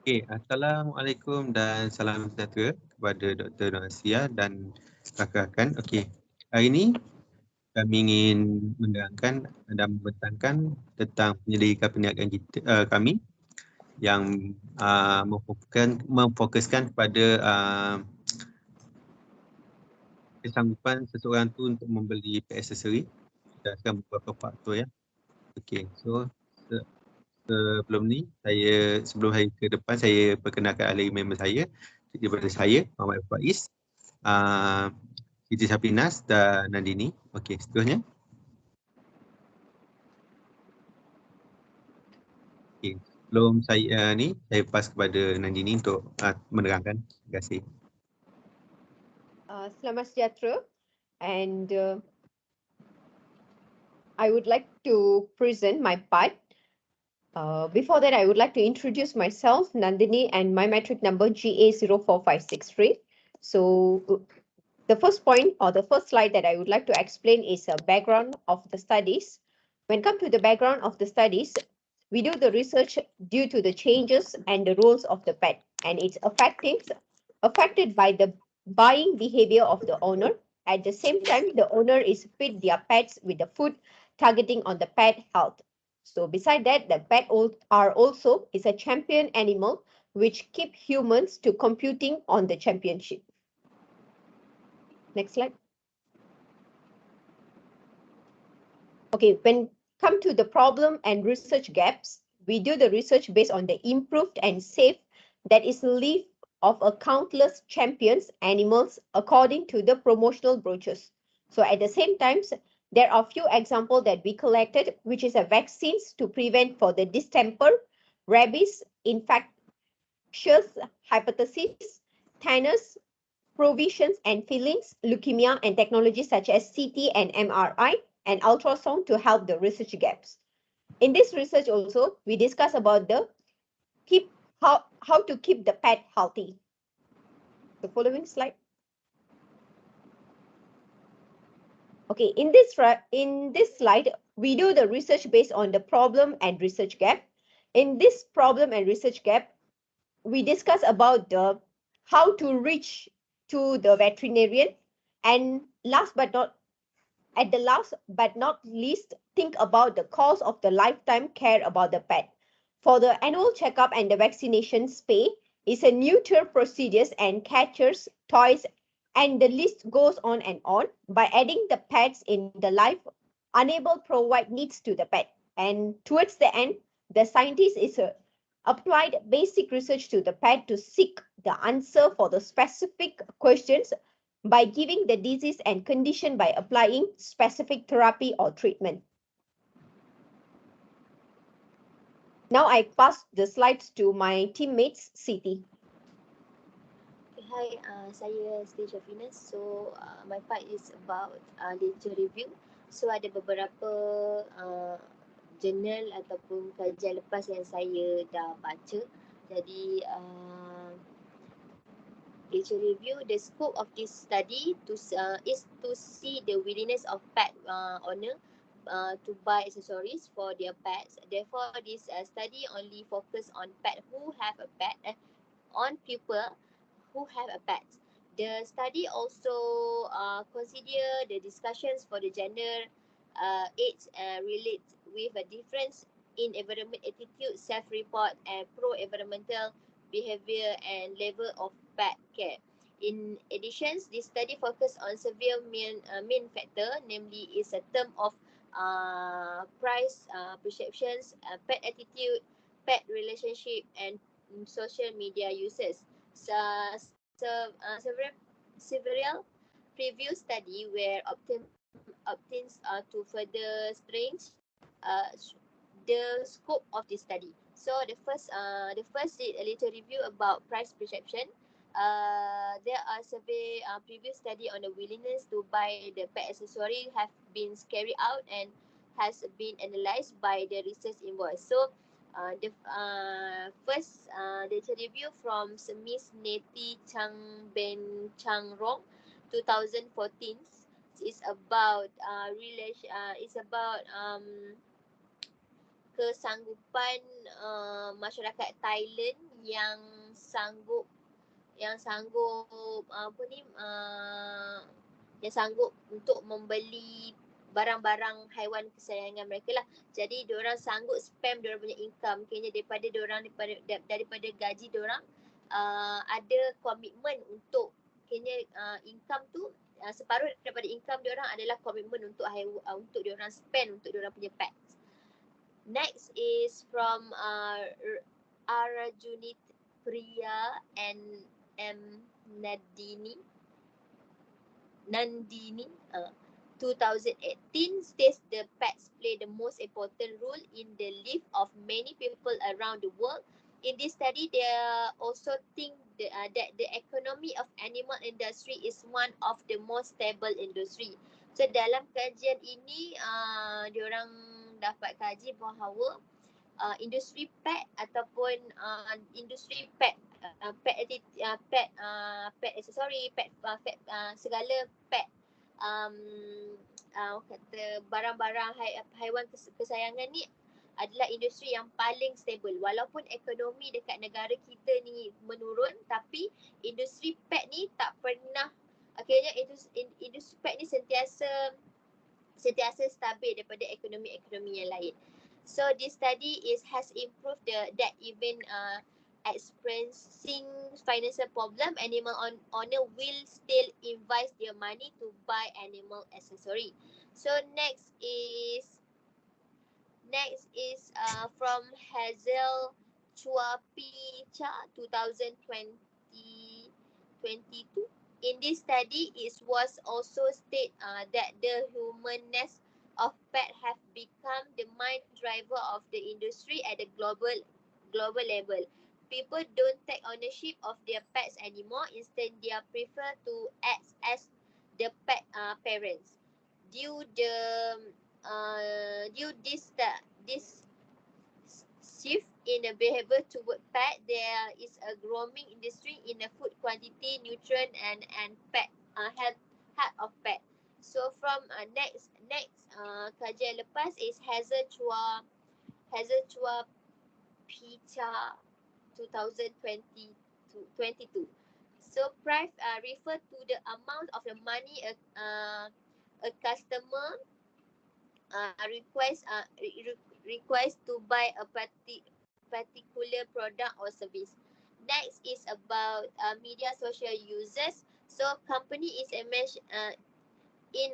Okay, Assalamualaikum dan salam sejahtera kepada Dr. Noasia dan rakan-rakan. Okey, hari ini kami ingin menerangkan dan membentangkan tentang penyelidikan perniagaan kami yang memfokuskan kepada kesanggupan seseorang tu untuk membeli aksesori berdasarkan beberapa faktor ya. Okey, so sebelum hari ke depan saya perkenalkan ahli member saya daripada saya Muhammad Faiz, Siti Sapinas dan Nandini. Okey, seterusnya. Okey, sebelum saya saya pass kepada Nandini untuk menerangkan. Terima kasih. Selamat sejahtera, and I would like to present my part. Before that, I would like to introduce myself, Nandini, and my metric number GA04563. So the first point or the first slide that I would like to explain is a background of the studies. When come to the background of the studies, we do the research due to the changes and the rules of the pet, and it's affected by the buying behavior of the owner. At the same time, the owner is feed their pets with the food targeting on the pet health. So beside that, the pet are also is a champion animal which keep humans to computing on the championship. Next slide. Okay, when come to the problem and research gaps, we do the research based on the improved and safe that is live of a countless champions animals according to the promotional brochures. So at the same time, there are few examples that we collected, which is a vaccines to prevent for the distemper, rabies, infectious hepatitis, tetanus, provisions and fillings, leukemia, and technologies such as CT and MRI and ultrasound to help the research gaps. In this research also, we discuss about the how to keep the pet healthy. The following slide. Okay, in this slide, we do the research based on the problem and research gap. In this problem and research gap, we discuss about the how to reach to the veterinarian, and last but not least, think about the cost of the lifetime care about the pet. For the annual checkup and the vaccination spay is a neuter procedures and catchers, toys, and the list goes on and on. By adding the pets in the life, unable provide needs to the pet. And towards the end, the scientist is applied basic research to the pet to seek the answer for the specific questions by giving the disease and condition by applying specific therapy or treatment. Now I pass the slides to my teammates, Siti. Hi, saya Siti Shafinas. So, my part is about literature review. So, ada beberapa jurnal ataupun kajian lepas yang saya dah baca. Jadi, literature review, the scope of this study is to see the willingness of pet owner to buy accessories for their pets. Therefore, this study only focus on pet who have a pet, on people who have a pet. The study also consider the discussions for the gender age relate with a difference in environment attitude, self-report, and pro-environmental behavior and level of pet care. In addition, this study focus on several main factor, namely is a term of price perceptions, pet attitude, pet relationship, and social media uses. Several previous study were obtained to further strengthen the scope of this study. So the first did a little review about price perception. There are several previous study on the willingness to buy the pet accessory have been carried out and has been analyzed by the research involved. So the first data review from Miss Neti Changrong 2014 is about kesanggupan masyarakat Thailand yang sanggup apa ni yang sanggup untuk membeli barang-barang haiwan kesayangan mereka lah. Jadi diorang sanggup spam diorang punya income. Kayaknya daripada gaji diorang ada komitmen untuk kayaknya income tu separuh daripada income diorang adalah komitmen untuk untuk diorang spend untuk diorang punya pets. Next is from Arjunit Priya and M. Nandini 2018 states the pets play the most important role in the life of many people around the world. In this study, they also think that the economy of animal industry is one of the most stable industry. So dalam kajian ini, diorang dapat kaji bahawa industri pet ataupun industri pet segala pet kata barang-barang haiwan kesayangan ni adalah industri yang paling stable. Walaupun ekonomi dekat negara kita ni menurun, tapi industri pet ni tak pernah, akhirnya industri pet ni sentiasa stabil daripada ekonomi-ekonomi yang lain. So this study has improved that even experiencing financial problem, animal owner will still invest their money to buy animal accessory. So next is from Hazel Chuapicha 2022. In this study, it was also stated that the humanness of pet have become the main driver of the industry at the global level. People don't take ownership of their pets anymore. Instead, they prefer to act as the pet parents. Due this shift in the behavior toward pet, there is a growing industry in the food quantity, nutrient, and pet health of pet. So from next kajian lepas is Hazel Chua Picha 2022. So price refer to the amount of the money a customer request to buy a particular product or service. Next is about media social users. So company is in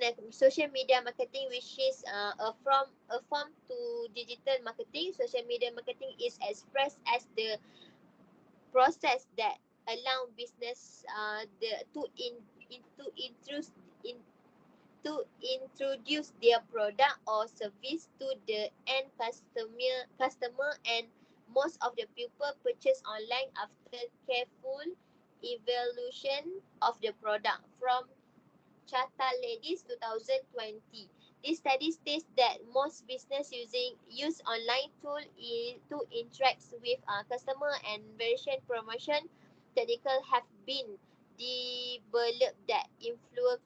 a social media marketing, which is a form to digital marketing. Social media marketing is expressed as the process that allow business to introduce their product or service to the end customer, and most of the people purchase online after careful evaluation of the product. From Chata Ladies 2020. This study states that most business use online tool to interact with customer, and various promotion technical have been developed that influence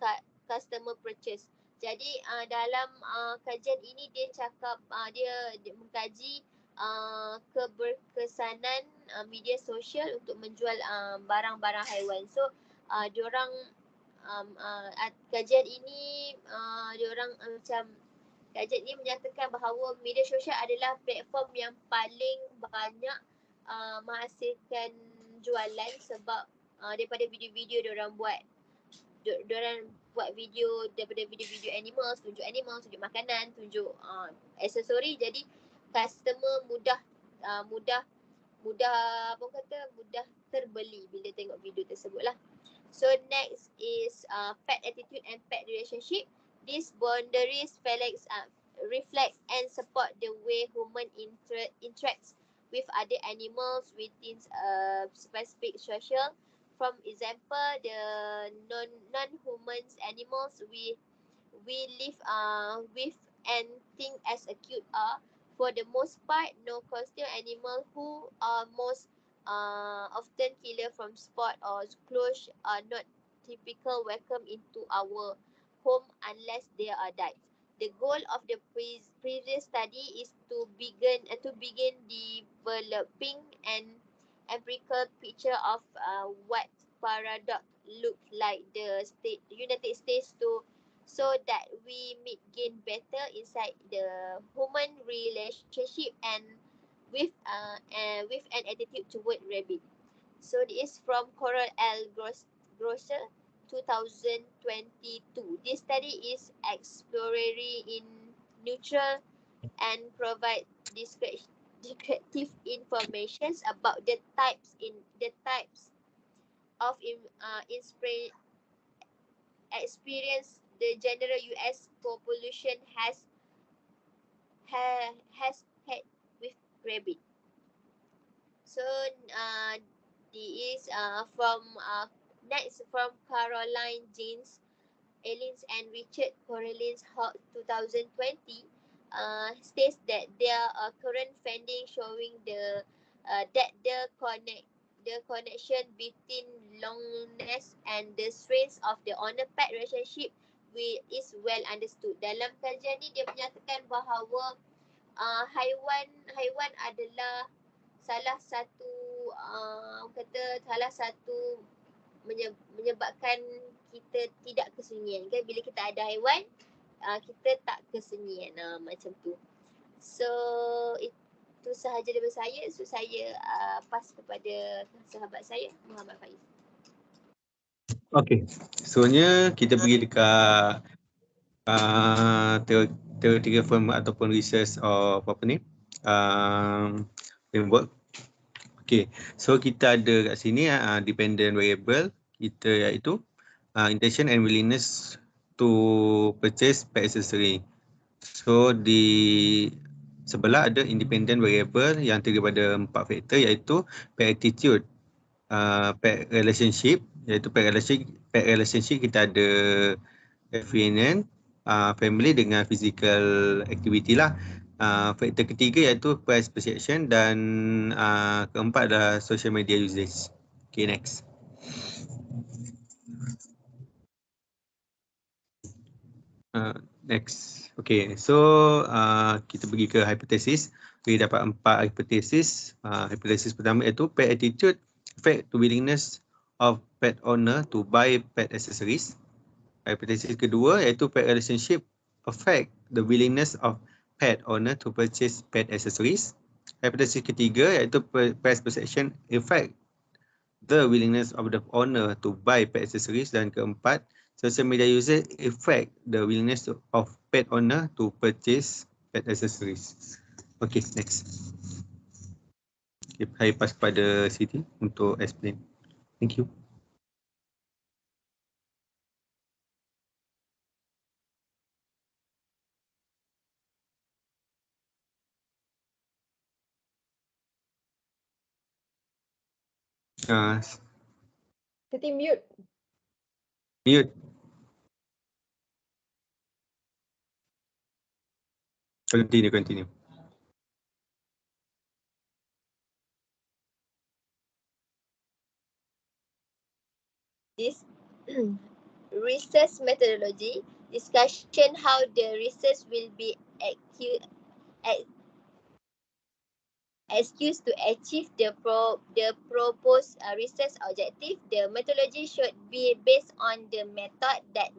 customer purchase. Jadi dalam kajian ini dia cakap dia mengkaji keberkesanan media sosial untuk menjual barang-barang haiwan. So diorang kajian ini kajian ini menyatakan bahawa media sosial adalah platform yang paling banyak menghasilkan jualan, sebab daripada video-video diorang buat video daripada video-video animals, tunjuk makanan, tunjuk aksesori. Jadi customer mudah terbeli bila tengok video tersebut lah. So next is pet attitude and pet relationship. These boundaries reflect and support the way human interacts with other animals within a specific social. From example, the non-human animals we live with and think as a cute are, for the most part, no costume animal who are most often killer from sport or close are not typical welcome into our home unless they are died. The goal of the previous study is to begin developing an empirical picture of what paradox look like the United States so that we may gain better insight the human relationship and with an attitude toward rabbit. So this is from Coral L. Grosser, 2022. This study is exploratory in neutral and provide descriptive information about the types of experience the general U.S. population has had with rabbit. So this is from next from Caroline James Ellins and Richard Correlins Hawk 2020 states that there are current findings showing that the connection between loneliness and the strength of the owner-pet relationship is well understood. Dalam kajian ni dia menyatakan bahawa haiwan adalah salah satu salah satu menyebabkan kita tidak kesunyian kan, bila kita ada haiwan kita tak kesunyian macam tu. So itu sahaja daripada saya. So saya pass kepada sahabat saya Muhammad Faiz. Okay, soalnya kita pergi dekat tiga firm ataupun research apa ni framework. Okay, so kita ada kat sini dependent variable kita iaitu intention and willingness to purchase pet accessory. So di sebelah ada independent variable yang terdiri daripada 4 faktor iaitu pet attitude, pet relationship, iaitu pet relationship kita ada affinity, family dengan physical activity lah. Faktor ketiga iaitu price perception dan keempat adalah social media usage. Okay, next. Next. Okay, so kita pergi ke hypothesis. Kita dapat 4 hypothesis. Hypothesis pertama iaitu pet attitude affect the willingness of pet owner to buy pet accessories. Hypothesis kedua iaitu pet relationship affect the willingness of pet owner to purchase pet accessories. Hypothesis ketiga iaitu price perception affect the willingness of the owner to buy pet accessories. Dan keempat, social media user affect the willingness of pet owner to purchase pet accessories. Okay, next. Okay, saya pass kepada Siti untuk explain. Thank you. Siti mute. Mute. Continue. This research methodology discussion how the research will be excuse to achieve the proposed research objective. The methodology should be based on the method that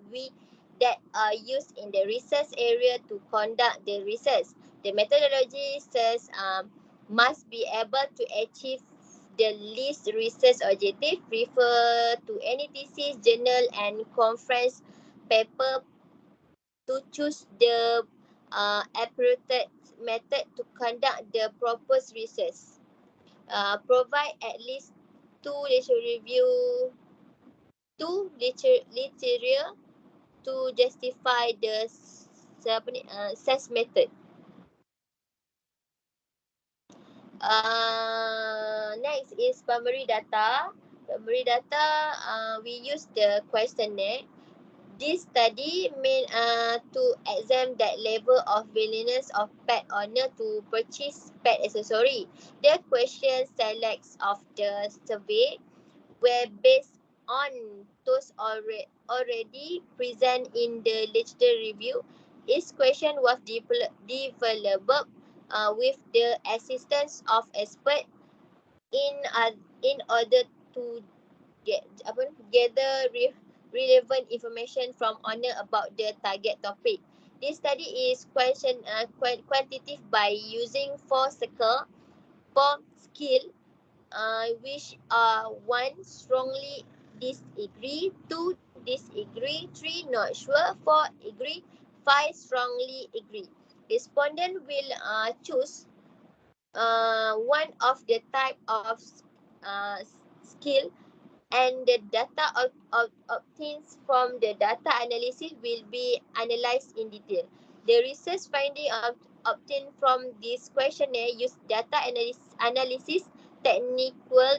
are used in the research area to conduct the research. The methodology says must be able to achieve the least research objective, refer to any thesis, journal and conference paper to choose the appropriate method to conduct the proposed research. Provide at least two literature to justify the assess method. Next is summary data. We use the questionnaire. This study meant to examine that level of willingness of pet owner to purchase pet accessory. The question selects of the survey were based on those already present in the literature review. Each question was developed with the assistance of experts in order to gather relevant information from owner about the target topic. This study is quantitative by using four skill, which are 1 strongly disagree, 2 disagree, 3 not sure, 4 agree, 5 strongly agree. Respondent will choose one of the type of skill, and the data obtained from the data analysis will be analyzed in detail. The research finding obtained from this questionnaire use data analysis technique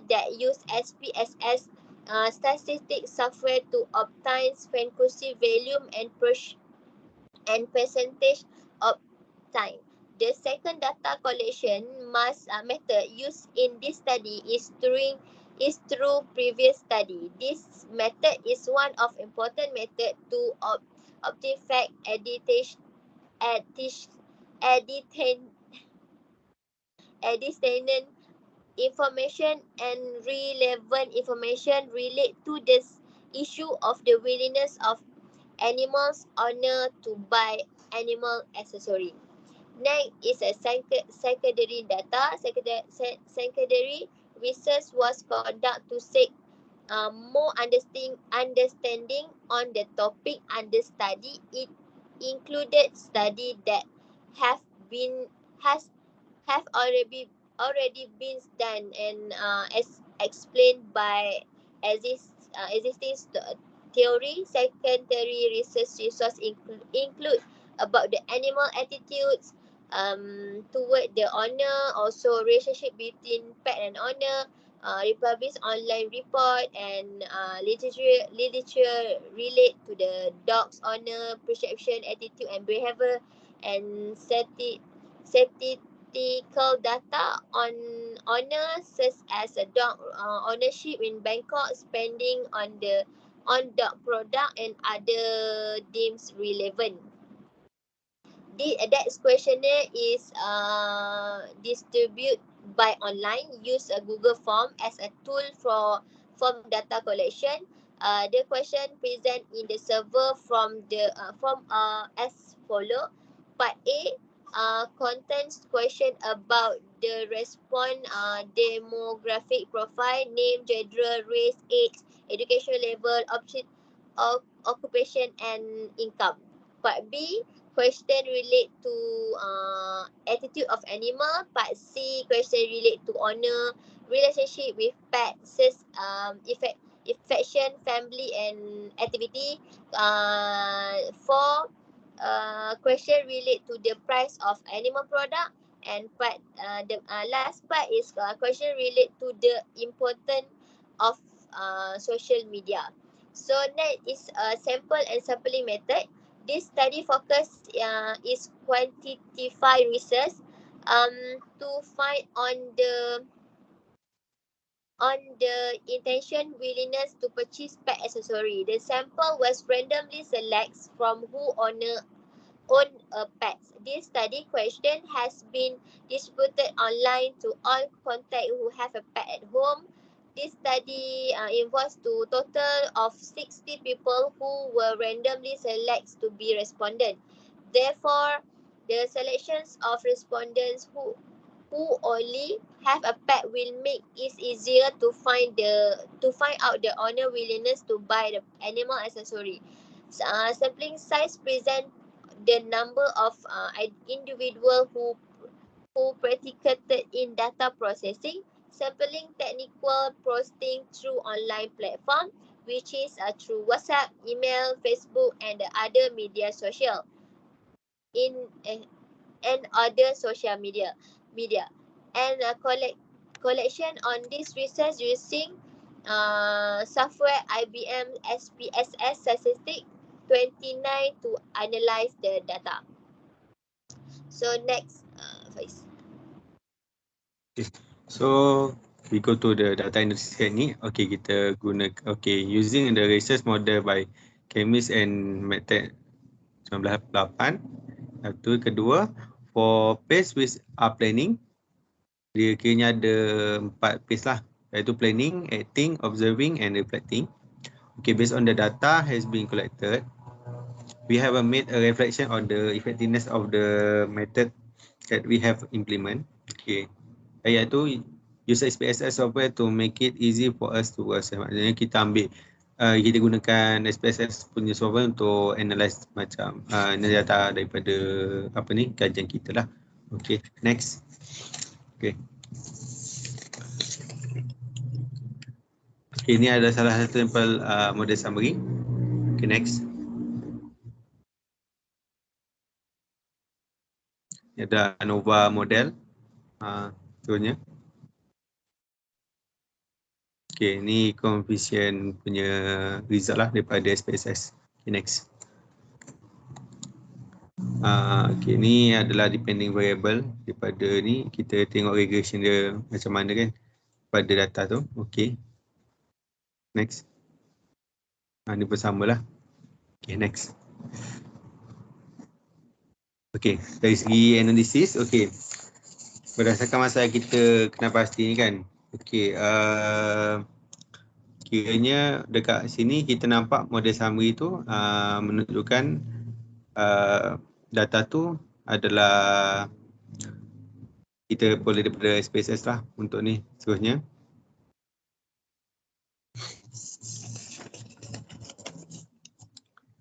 that use SPSS statistic software to obtain frequency, volume, and percentage of time. The second data collection method used in this study is through previous study. This method is one of important method to obtain fact additional information and relevant information relate to this issue of the willingness of animals owner to buy animal accessory. Next is a secondary data. Secondary research was conducted to seek more understanding on the topic under study. It included study that have been has have already been done and as explained by existing theory. Secondary research resource include about the animal attitudes toward the owner, also relationship between pet and owner, republish online report and literature relate to the dog's owner perception, attitude and behavior, and statistical data on owners such as a dog ownership in Bangkok, spending on dog product and other deems relevant. That questionnaire is distributed by online. Use a Google form as a tool for form data collection. The question present in the server from the as follow. Part A contains question about the respond demographic profile, name, gender, race, age, education level, occupation and income. Part B question relate to attitude of animal. Part C question relate to owner, relationship with pets, affection, family and activity. For question relate to the price of animal product, and part the last part is question relate to the importance of social media. So that is a sample and sampling method. This study focus is quantified research to find on the intention willingness to purchase pet accessory. The sample was randomly selected from who own a pet. This study question has been distributed online to all contact who have a pet at home. This study involves to total of 60 people who were randomly selected to be respondent. Therefore, the selections of respondents who only have a pet will make it easier to find out the owner willingness to buy the animal accessory. Sampling size present the number of individual who participated in data processing. Sampling technical processing through online platform, which is through WhatsApp, email, Facebook, and the other media social and other social media, and collection on this research using software IBM SPSS statistic 29 to analyze the data. So next, Faiz. So we go to the data analysis technique. Okay, kita guna using the research model by chemist and method 1988. Satu, kedua, for phase with planning, Dia kiranya ada 4 phase lah, iaitu planning, acting, observing and reflecting. Okay, based on the data has been collected, we have made a reflection on the effectiveness of the method that we have implement. Okay, iaitu use SPSS software to make it easy for us to assess. Maksudnya kita ambil kita gunakan SPSS punya software untuk analyze macam data daripada apa ni, kajian kita lah. Okay, next. Okay. Okay, ini adalah salah satu sampel model summary. Okay, next. Ini ada ANOVA model. Contohnya. Okay, ini coefficient punya result lah daripada SPSS. Okay, next. Okay, ni adalah depending variable daripada ni. Kita tengok regression dia macam mana kan pada data tu. Okay. Next. Ni pun sama lah. Okay, next. Okay, dari segi analisis, okay. Berdasarkan masalah kita kena pasti ni kan. Okay, kiranya dekat sini kita nampak model summary tu menunjukkan data tu adalah kita boleh daripada SPSS lah untuk ni seterusnya.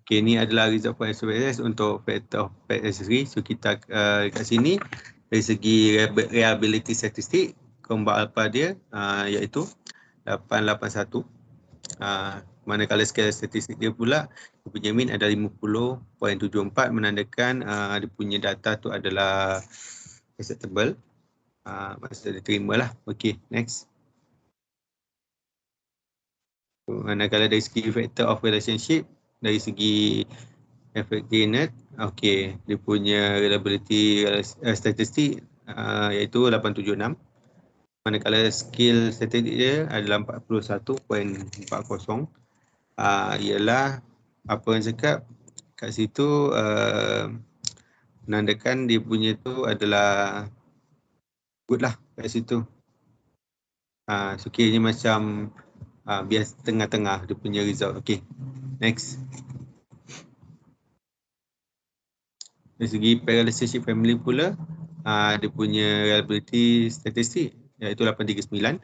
Okay, ni adalah result for SPSS untuk factor of pet accessory. So kita kat sini dari segi reliability statistik, kembang alpha dia iaitu 881. Manakala skala statistik dia pula dia punya mean ada 50.74, menandakan dia punya data tu adalah acceptable. Maksudnya diterima lah. Okay, next. Manakala dari segi factor of relationship, dari segi effectiveness, okay, dia punya reliability statistik iaitu 876. Manakala skill statistik dia adalah 41.40. Ialah apa yang cakap kat situ menandakan dia punya tu adalah good lah kat situ. So kiranya macam biasa tengah-tengah dia punya result. Okay, next. Dari segi parallaxeship family pula, dia punya reliability statistik iaitu 839.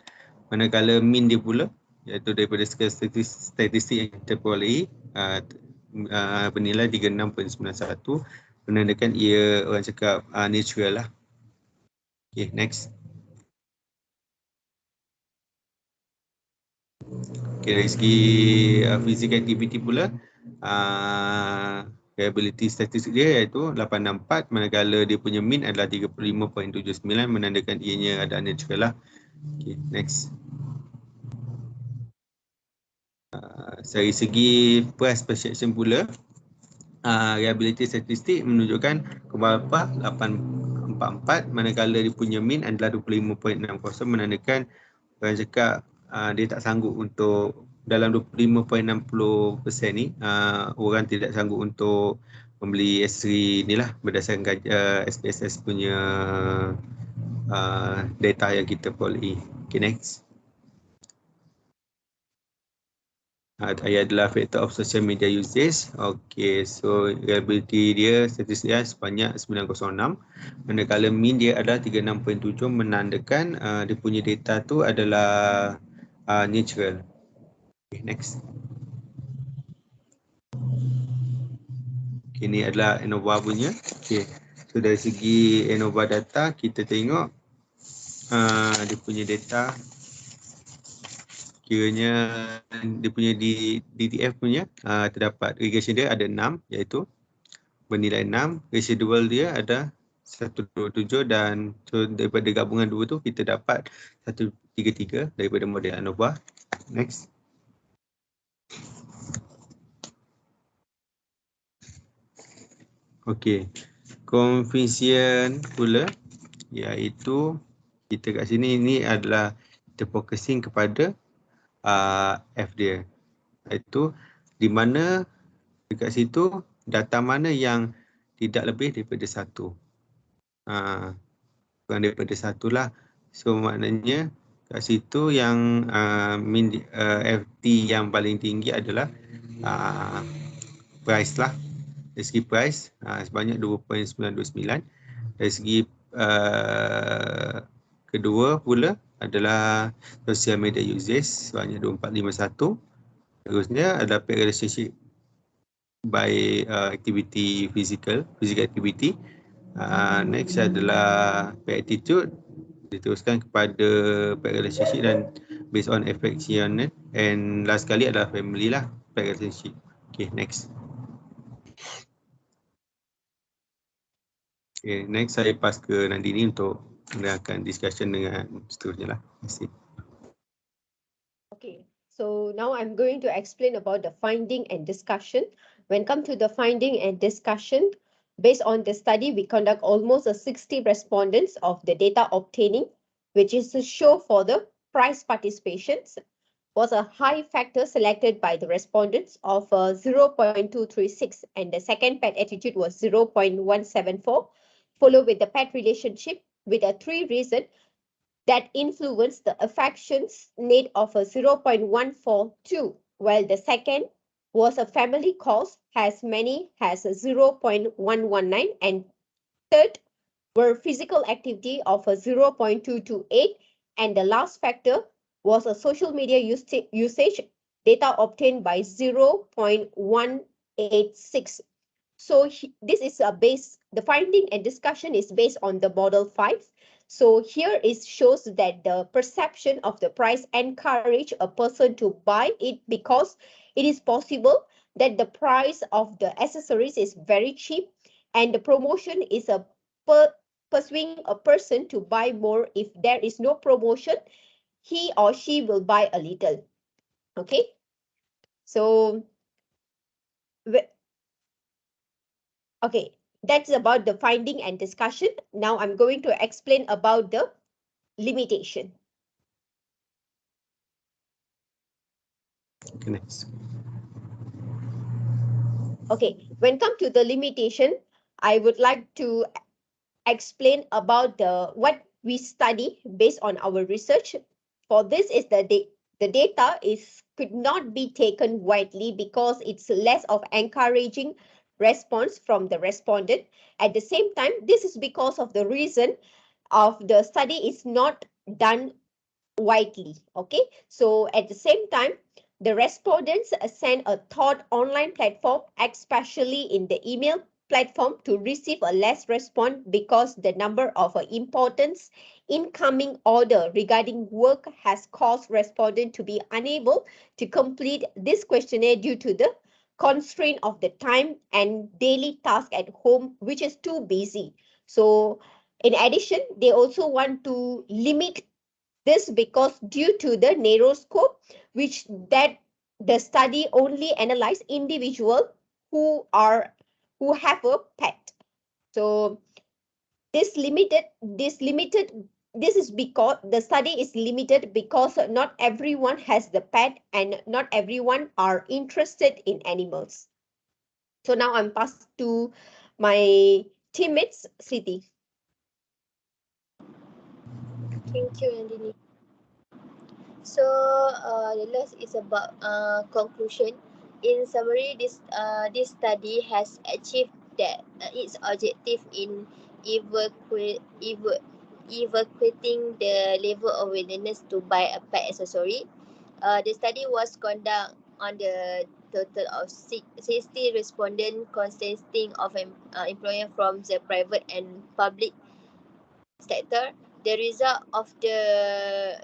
Manakala mean dia pula iaitu daripada skala statistik yang kita perolehi bernilai 36.91, menandakan ia orang cakap natural lah. Okay, next. Okay, dari segi physical activity pula, reliability statistik dia iaitu 864, manakala dia punya mean adalah 35.79, menandakan ianya ada natural lah. Okay, next. Dari segi price perception pula, reliability statistik menunjukkan kembang alpha 844, manakala dia punya mean adalah 25.60, menandakan orang cakap dia tak sanggup untuk dalam 25.60% ni orang tidak sanggup untuk membeli aksesori ni lah berdasarkan SPSS punya data yang kita perolehi. Okay, next. Ia adalah factor of social media usage. Okay, so reliability dia statistik dia sebanyak 906. Manakala mean dia adalah 36.7, menandakan dia punya data tu adalah natural. Okay, next. Okay, ini adalah ANOVA punya. Okay, so dari segi ANOVA data kita tengok dia punya data. Kiranya dia punya DTF punya terdapat regression dia ada 6, iaitu bernilai 6. Residual dia ada 127, dan so daripada gabungan dua tu kita dapat 133 daripada model ANOVA. Next. Okey. Coefficient pula iaitu kita kat sini ini adalah kita focusing kepada F dia, iaitu di mana dekat situ data mana yang tidak lebih daripada 1. Kurang daripada 1 lah, So maknanya kat situ yang FT yang paling tinggi adalah price lah. Dari segi price sebanyak 2.929. Dari segi kedua pula adalah social media usage sebanyak 2451. Terusnya adalah paid relationship by activity physical activity. Next adalah paid attitude, diteruskan kepada paid relationship dan based on affection, and last sekali adalah family lah, paid relationship. Okay, next. Okay, next saya pass ke Nandini untuk mendengarkan discussion dengan seterusnya lah. Terima kasih. Okay, so now I'm going to explain about the finding and discussion. When come to the finding and discussion, based on the study, we conduct almost 60 respondents of the data obtaining, which is to show for the price participations was a high factor selected by the respondents of 0.236, and the second pet attitude was 0.174, followed with the pet relationship with a 3 reason that influenced the affections need of a 0.142, while the second was a family cause has a 0.119, and third were physical activity of a 0.228, and the last factor was a social media usage data obtained by 0.186. So this is the finding and discussion is based on the model 5. So here it shows that the perception of the price encourage a person to buy it because it is possible that the price of the accessories is very cheap, and the promotion is pursuing a person to buy more. If there is no promotion, he or she will buy a little. Okay, so okay, that's about the finding and discussion. Now I'm going to explain about the limitation. Okay, next. Okay, when come to the limitation, I would like to explain about what we study based on our research. For this is the data could not be taken widely because it's less of encouraging response from the respondent. At the same time, this is because of the reason of the study is not done widely. Okay, so at the same time, the respondents send a thought online platform, especially in the email platform, to receive a less response because the number of importance incoming order regarding work has caused respondent to be unable to complete this questionnaire due to the constraint of the time and daily task at home, which is too busy. So in addition, they also want to limit this because due to the narrow scope, which that the study only analyze individual who have a pet. So this is because the study is limited because not everyone has the pet and not everyone are interested in animals. So now I'm passed to my teammates, Siti. Thank you, Nandini. So the last is about conclusion. In summary, this study has achieved that its objective in evaluating the level of willingness to buy a pet accessory. The study was conducted on the total of 60 respondents consisting of employees from the private and public sector. The result of the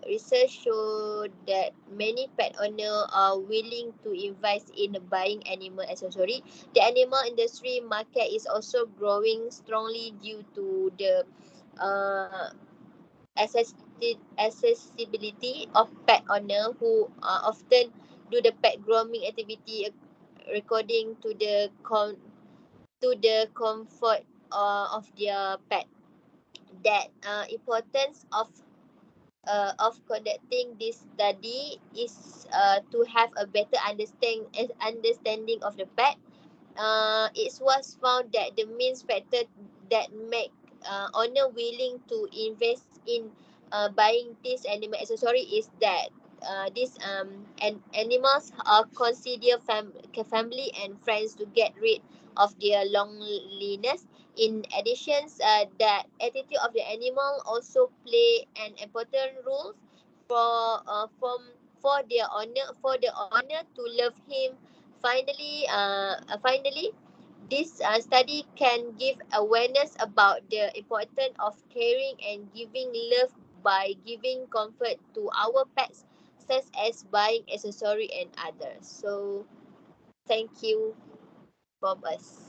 research showed that many pet owners are willing to invest in buying animal accessory. The animal industry market is also growing strongly due to the accessibility of pet owner who often do the pet grooming activity according to the comfort of their pet. That importance of conducting this study is to have a better understanding of the pet. It was found that the main factor that make owner willing to invest in buying this animal accessory is that these animals are considered family and friends to get rid of their loneliness. In addition, the attitude of the animal also play an important role for for their owner to love him. Finally, this study can give awareness about the importance of caring and giving love by giving comfort to our pets, such as buying accessory and others. So, thank you from us.